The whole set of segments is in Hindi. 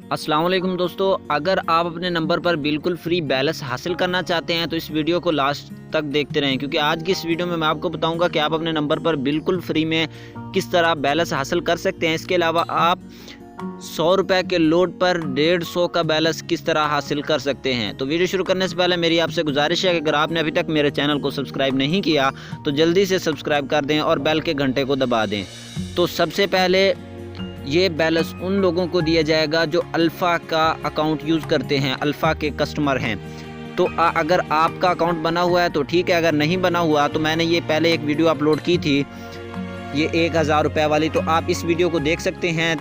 अस्सलाम वालेकुम दोस्तों, अगर आप अपने नंबर पर बिल्कुल फ्री बैलेंस हासिल करना चाहते हैं तो इस वीडियो को लास्ट तक देखते रहें, क्योंकि आज की इस वीडियो में मैं आपको बताऊंगा कि आप अपने नंबर पर बिल्कुल फ्री में किस तरह बैलेंस हासिल कर सकते हैं। इसके अलावा आप 100 रुपये के लोड पर 150 का बैलेंस किस तरह हासिल कर सकते हैं। तो वीडियो शुरू करने से पहले मेरी आपसे गुजारिश है कि अगर आपने अभी तक मेरे चैनल को सब्सक्राइब नहीं किया तो जल्दी से सब्सक्राइब कर दें और बेल के घंटे को दबा दें। तो सबसे पहले ये बैलेंस उन लोगों को दिया जाएगा जो अल्फ़ा का अकाउंट यूज़ करते हैं, अल्फ़ा के कस्टमर हैं। तो अगर आपका अकाउंट बना हुआ है तो ठीक है, अगर नहीं बना हुआ तो मैंने ये पहले एक वीडियो अपलोड की थी, ये 1000 रुपये वाली, तो आप इस वीडियो को देख सकते हैं।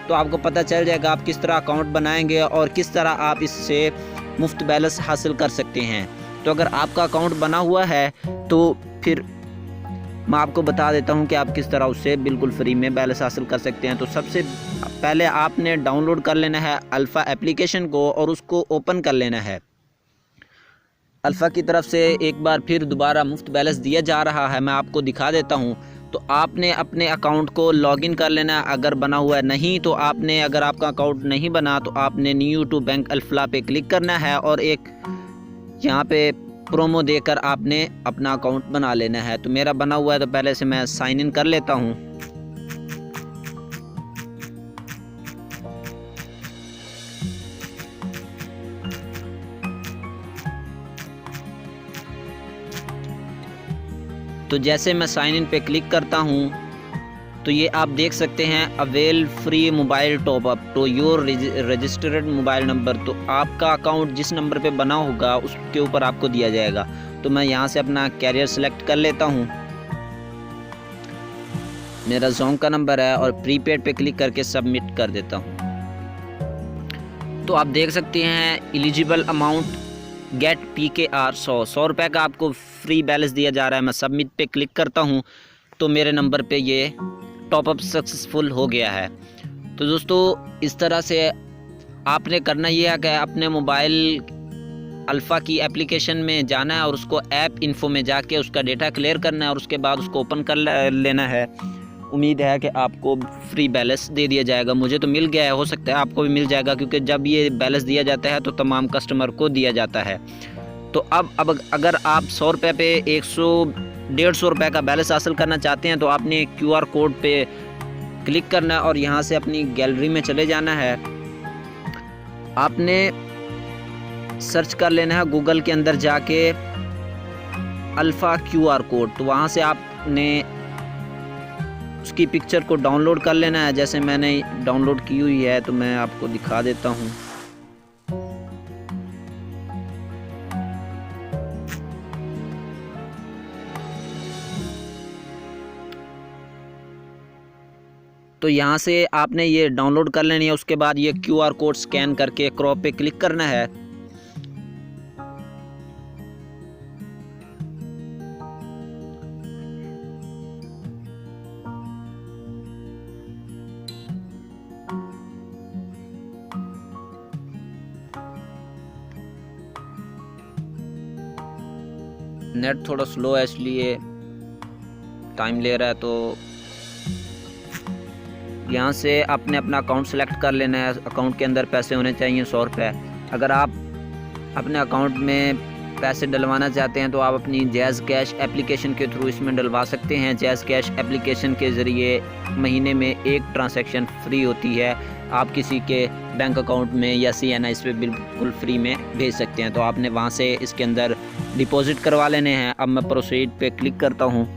तो आपको पता चल जाएगा आप किस तरह अकाउंट बनाएंगे और किस तरह आप इससे मुफ्त बैलेंस हासिल कर सकते हैं। तो अगर आपका अकाउंट बना हुआ है तो फिर मैं आपको बता देता हूं कि आप किस तरह उससे बिल्कुल फ्री में बैलेंस हासिल कर सकते हैं। तो सबसे पहले आपने डाउनलोड कर लेना है अल्फ़ा एप्लीकेशन को और उसको ओपन कर लेना है। अल्फ़ा की तरफ से एक बार फिर दोबारा मुफ्त बैलेंस दिया जा रहा है, मैं आपको दिखा देता हूं। तो आपने अपने अकाउंट को लॉगिन कर लेना है अगर बना हुआ है, नहीं तो आपने अगर आपका अकाउंट नहीं बना तो आपने न्यू टू बैंक अल्फ़ा पे क्लिक करना है और एक यहाँ पे प्रोमो देकर आपने अपना अकाउंट बना लेना है। तो मेरा बना हुआ है तो पहले से मैं साइन इन कर लेता हूँ। तो जैसे मैं साइन इन पे क्लिक करता हूँ तो ये आप देख सकते हैं avail free mobile top up to your registered mobile number. तो आपका अकाउंट जिस नंबर पे बना होगा उसके ऊपर आपको दिया जाएगा। तो मैं यहाँ से अपना कैरियर सेलेक्ट कर लेता हूँ, मेरा जोंग का नंबर है, और प्रीपेड पे क्लिक करके सबमिट कर देता हूँ। तो आप देख सकते हैं एलिजिबल अमाउंट गेट PKR 100 रुपये का आपको फ्री बैलेंस दिया जा रहा है। मैं सबमिट पे क्लिक करता हूँ तो मेरे नंबर पे ये टॉपअप सक्सेसफुल हो गया है। तो दोस्तों इस तरह से आपने करना ये है कि अपने मोबाइल अल्फ़ा की एप्लीकेशन में जाना है और उसको ऐप इन्फो में जाके उसका डेटा क्लियर करना है और उसके बाद उसको ओपन कर लेना है। उम्मीद है कि आपको फ्री बैलेंस दे दिया जाएगा। मुझे तो मिल गया है, हो सकता है आपको भी मिल जाएगा, क्योंकि जब ये बैलेंस दिया जाता है तो तमाम कस्टमर को दिया जाता है। तो अब अगर आप 100 रुपये पे 150 रुपये का बैलेंस हासिल करना चाहते हैं तो आपने QR कोड पे क्लिक करना है और यहाँ से अपनी गैलरी में चले जाना है। आपने सर्च कर लेना है गूगल के अंदर जाके अल्फ़ा QR कोड। तो वहाँ से आपने उसकी पिक्चर को डाउनलोड कर लेना है। जैसे मैंने डाउनलोड की हुई है तो मैं आपको दिखा देता हूँ। तो यहाँ से आपने ये डाउनलोड कर लेनी है। उसके बाद ये QR कोड स्कैन करके क्रॉप पे क्लिक करना है। नेट थोड़ा स्लो है इसलिए टाइम ले रहा है। तो यहाँ से आपने अपना अकाउंट सेलेक्ट कर लेना है। अकाउंट के अंदर पैसे होने चाहिए 100 रुपये। अगर आप अपने अकाउंट में पैसे डलवाना चाहते हैं तो आप अपनी जैज़ कैश एप्लीकेशन के थ्रू इसमें डलवा सकते हैं। जैज़ कैश एप्लीकेशन के ज़रिए महीने में एक ट्रांसैक्शन फ्री होती है, आप किसी के बैंक अकाउंट में या CNI पे बिल्कुल फ्री में भेज सकते हैं। तो आपने वहाँ से इसके अंदर डिपॉज़िट करवा लेने हैं। अब मैं प्रोसीड पे क्लिक करता हूँ।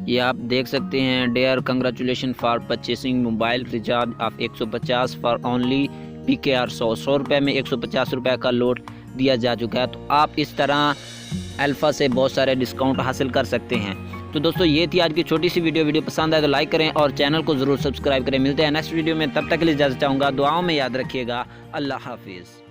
ये आप देख सकते हैं, dear congratulation for purchasing mobile recharge of 150 for only PKR 100 रुपये में 150 रुपये का लोड दिया जा चुका है। तो आप इस तरह अल्फ़ा से बहुत सारे डिस्काउंट हासिल कर सकते हैं। तो दोस्तों ये थी आज की छोटी सी वीडियो पसंद आए तो लाइक करें और चैनल को ज़रूर सब्सक्राइब करें। मिलते हैं नेक्स्ट वीडियो में, तब तक के लिए इजाज़त चाहूँगा। दुआओं में याद रखिएगा। अल्लाह हाफिज़।